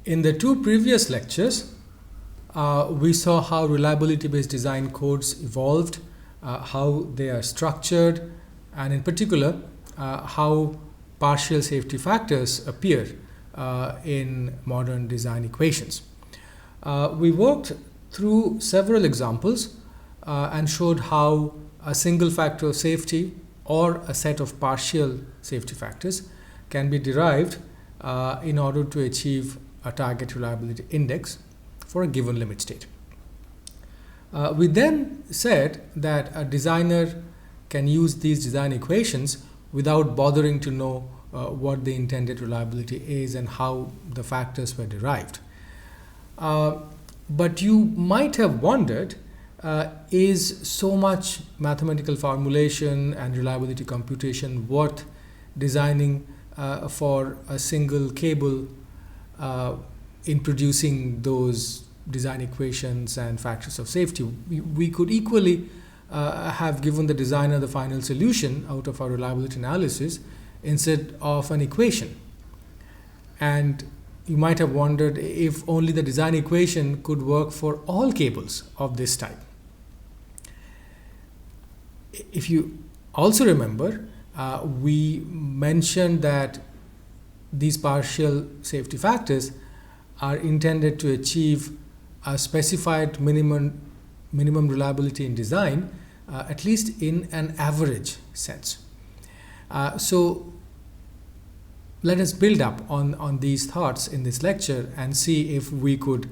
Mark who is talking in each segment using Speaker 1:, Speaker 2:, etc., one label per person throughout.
Speaker 1: In the two previous lectures, we saw how reliability-based design codes evolved, how they are structured, and in particular, how partial safety factors appear in modern design equations. We worked through several examples and showed how a single factor of safety or a set of partial safety factors can be derived in order to achieve a target reliability index for a given limit state. We then said that a designer can use these design equations without bothering to know what the intended reliability is and how the factors were derived. But you might have wondered, is so much mathematical formulation and reliability computation worth designing for a single cable in producing those design equations and factors of safety? We could equally have given the designer the final solution out of our reliability analysis instead of an equation. And you might have wondered if only the design equation could work for all cables of this type. If you also remember, we mentioned that these partial safety factors are intended to achieve a specified minimum reliability in design, at least in an average sense. So let us build up on these thoughts in this lecture and see if we could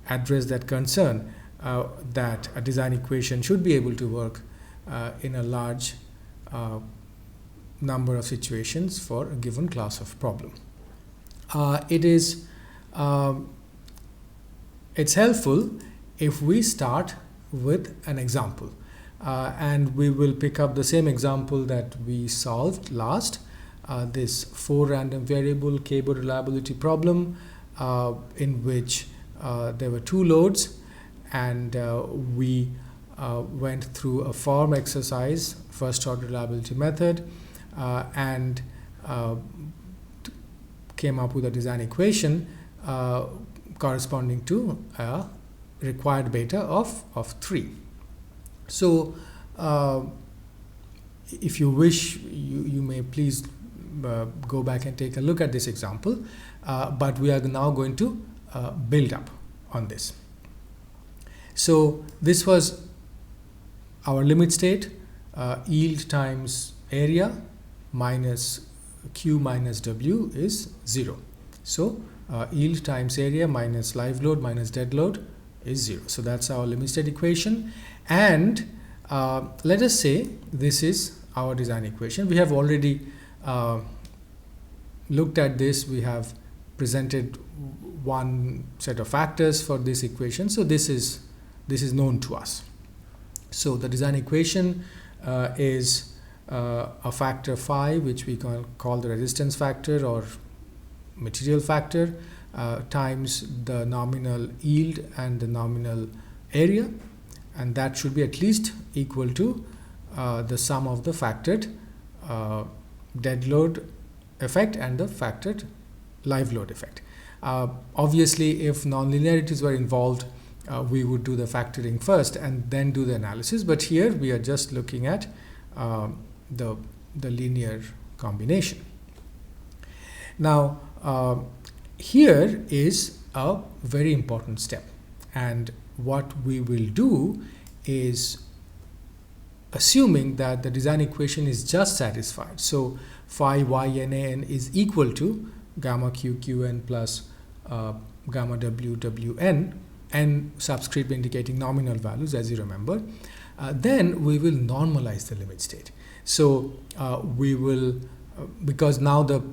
Speaker 1: address that concern that a design equation should be able to work in a large number of situations for a given class of problem. It's helpful if we start with an example, and we will pick up the same example that we solved last, this 4 random variable cable reliability problem, in which there were 2 loads, and we went through a form exercise, first order reliability method, and came up with a design equation corresponding to a required beta of 3. So if you wish, you may please go back and take a look at this example, but we are now going to build up on this. So this was our limit state, yield times area minus Q minus W is 0. So yield times area minus live load minus dead load is 0. So that's our limit state equation. And let us say this is our design equation. We have already looked at this. We have presented one set of factors for this equation. So this is known to us. So the design equation is a factor phi, which we can call the resistance factor or material factor, times the nominal yield and the nominal area, and that should be at least equal to the sum of the factored dead load effect and the factored live load effect. Obviously, if nonlinearities were involved, we would do the factoring first and then do the analysis, but here we are just looking at the linear combination. Now here is a very important step, and what we will do is, assuming that the design equation is just satisfied, so phi y-n-a-n is equal to gamma q-q-n plus gamma w-w-n, and subscript indicating nominal values, as you remember, then we will normalize the limit state. So we will, because now the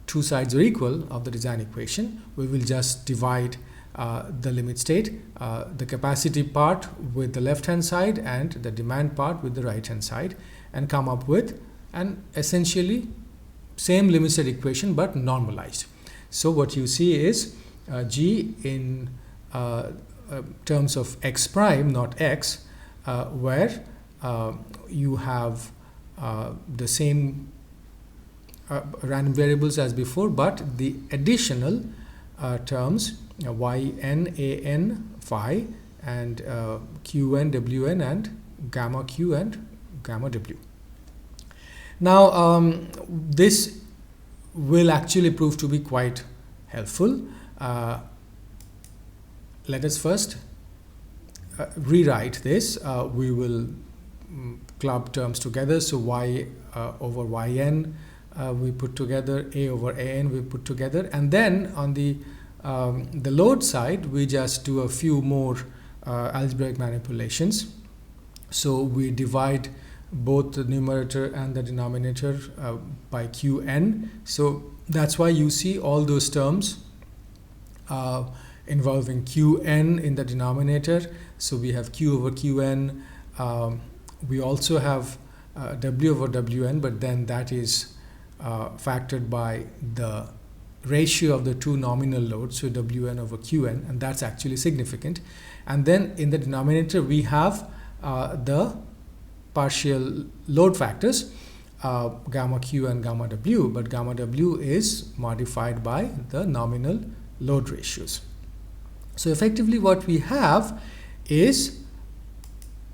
Speaker 1: two sides are equal of the design equation, we will just divide the limit state, the capacity part with the left hand side and the demand part with the right hand side, and come up with an essentially same limit state equation but normalized. So what you see is G in terms of x prime, not x, where you have the same random variables as before, but the additional terms, yn, an, phi, and qn, wn, and gamma q and gamma w. Now, this will actually prove to be quite helpful. Let us first rewrite this. We will club terms together. So y over yn we put together, a over an we put together, and then on the load side we just do a few more algebraic manipulations. So we divide both the numerator and the denominator by qn. So that's why you see all those terms involving qn in the denominator. So we have q over qn. We also have w over wn, but then that is factored by the ratio of the two nominal loads, so wn over qn, and that's actually significant. And then in the denominator we have the partial load factors, gamma q and gamma w, but gamma w is modified by the nominal load ratios. So effectively what we have is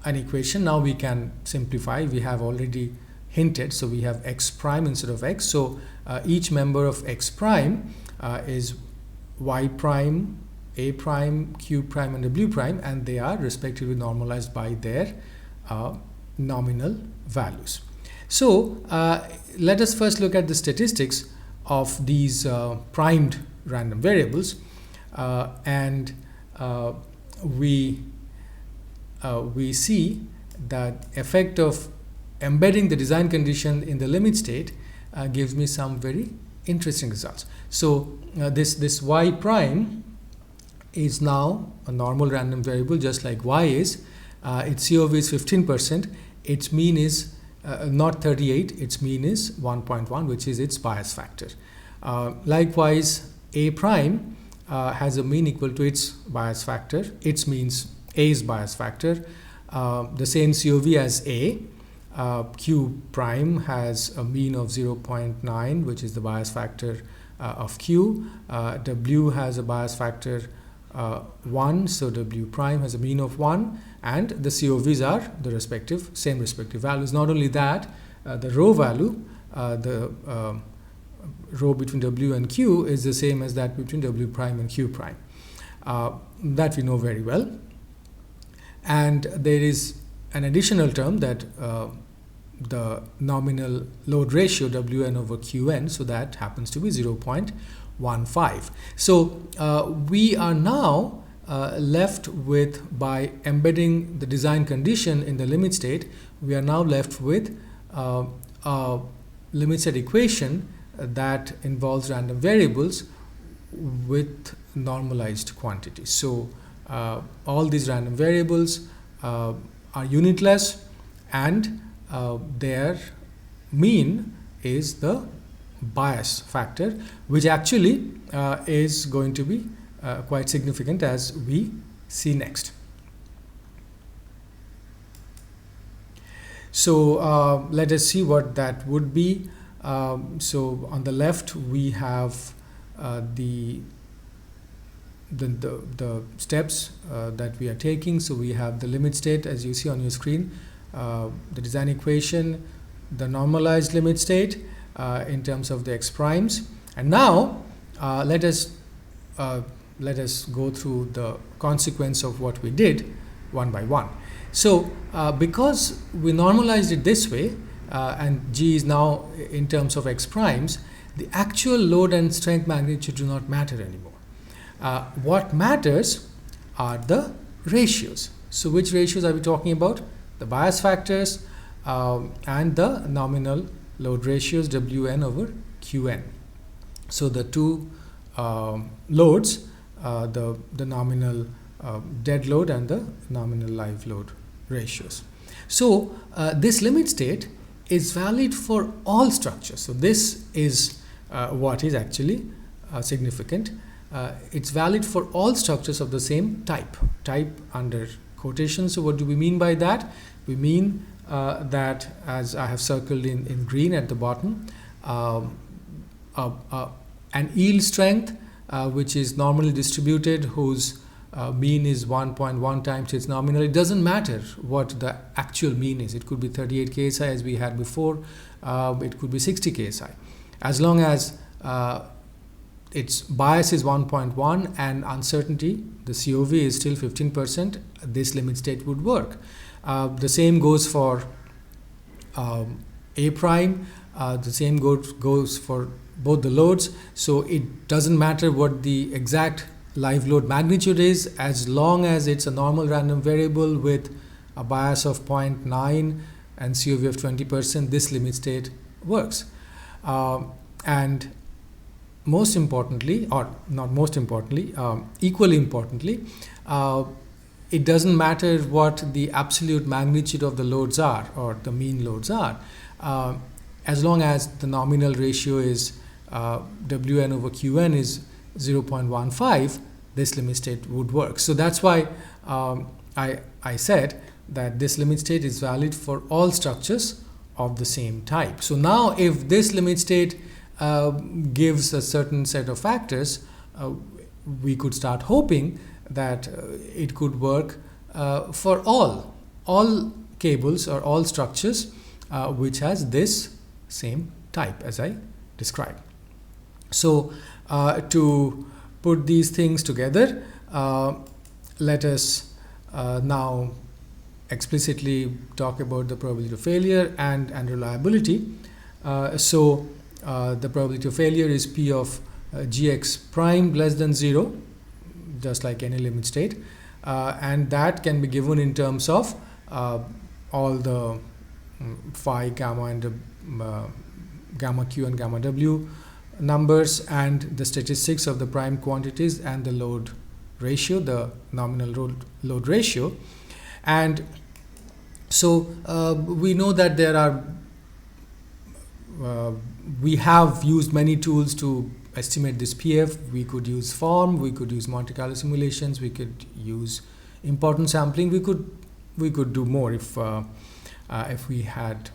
Speaker 1: an equation. Now we can simplify. We have already hinted, so we have x prime instead of x. So each member of x prime is y prime, a prime, q prime, and w prime, and they are respectively normalized by their nominal values. So let us first look at the statistics of these primed random variables, and we see that effect of embedding the design condition in the limit state gives me some very interesting results. So this y prime is now a normal random variable, just like y is. Its COV is 15%. Its mean is not 38. Its mean is 1.1, which is its bias factor. Likewise, a prime has a mean equal to its bias factor. Its means a's bias factor. The same COV as a. Q prime has a mean of 0.9, which is the bias factor of q. W has a bias factor 1, so W prime has a mean of 1, and the COVs are the same respective values. Not only that, the rho value, the rho between W and Q is the same as that between W prime and Q prime. That we know very well. And there is an additional term that the nominal load ratio Wn over Qn, so that happens to be 0.15. So we are now left with, by embedding the design condition in the limit state, we are now left with a limit state equation that involves random variables with normalized quantities. So all these random variables are unitless, and their mean is the bias factor, which actually is going to be quite significant, as we see next. So let us see what that would be. So on the left we have the steps that we are taking. So we have the limit state, as you see on your screen, the design equation, the normalized limit state in terms of the x primes, and now let us go through the consequence of what we did one by one. So because we normalized it this way, and G is now in terms of x primes, the actual load and strength magnitude do not matter anymore. What matters are the ratios. So which ratios are we talking about? The bias factors and the nominal load ratios Wn over Qn. So the two loads, the nominal dead load and the nominal live load ratios. So this limit state is valid for all structures. So this is what is actually significant. It's valid for all structures of the same type under quotations. So what do we mean by that? We mean that, as I have circled in green at the bottom, an yield strength which is normally distributed, whose mean is 1.1 times its nominal. It doesn't matter what the actual mean is. It could be 38 ksi as we had before. It could be 60 ksi. As long as its bias is 1.1 and uncertainty, the COV is still 15%, this limit state would work. The same goes for A prime. The same goes for both the loads. So it doesn't matter what the exact live load magnitude is, as long as it's a normal random variable with a bias of 0.9 and COV of 20%, this limit state works. And most importantly, or not most importantly, equally importantly, it doesn't matter what the absolute magnitude of the loads are or the mean loads are, as long as the nominal ratio is Wn over Qn is 0.15, this limit state would work. So that's why I said that this limit state is valid for all structures of the same type. So now if this limit state gives a certain set of factors, we could start hoping that it could work for all cables or all structures which has this same type as I described. So to put these things together, let us now explicitly talk about the probability of failure and reliability. So the probability of failure is P of Gx prime less than 0, just like any limit state, and that can be given in terms of all the phi, gamma, and gamma q and gamma w numbers, and the statistics of the prime quantities and the load ratio, the nominal load ratio. And so we know that there are we have used many tools to estimate this PF. We could use form, we could use Monte Carlo simulations, we could use importance sampling. We could do more if we had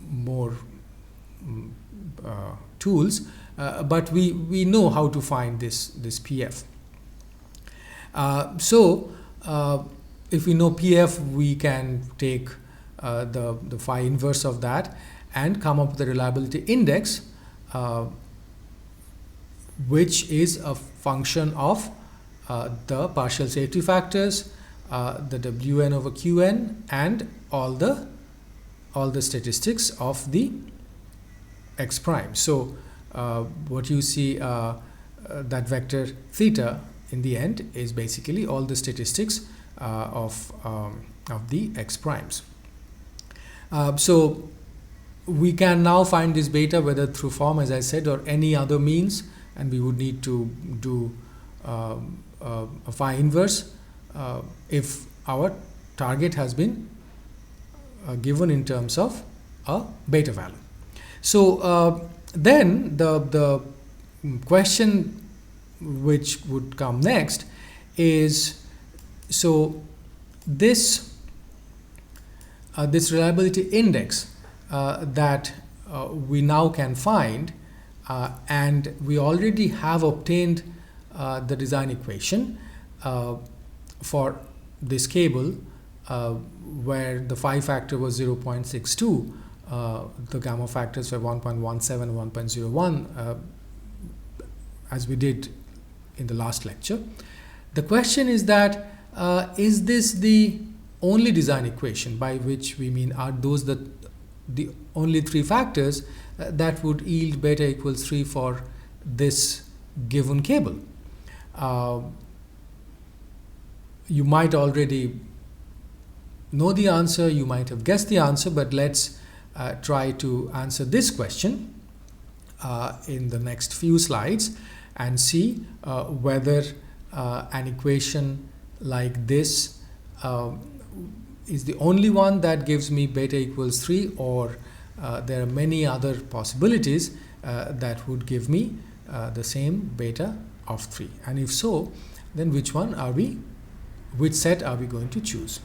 Speaker 1: more tools, but we know how to find this PF. So if we know PF, we can take the phi inverse of that and come up with a reliability index, which is a function of the partial safety factors, the Wn over Qn, and all the statistics of the x prime. So what you see, that vector theta in the end is basically all the statistics of the x primes. So we can now find this beta whether through form, as I said, or any other means, and we would need to do a phi inverse if our target has been given in terms of a beta value. So then the question which would come next is, so this reliability index that we now can find, and we already have obtained the design equation for this cable where the phi factor was 0.62, the gamma factors were 1.17 and 1.01, as we did in the last lecture. The question is that is this the only design equation, by which we mean are those the only three factors that would yield beta equals 3 for this given cable? You might already know the answer, you might have guessed the answer, but let's try to answer this question in the next few slides and see whether an equation like this is the only one that gives me beta equals 3, or there are many other possibilities that would give me the same beta of 3. And if so, then which set are we going to choose?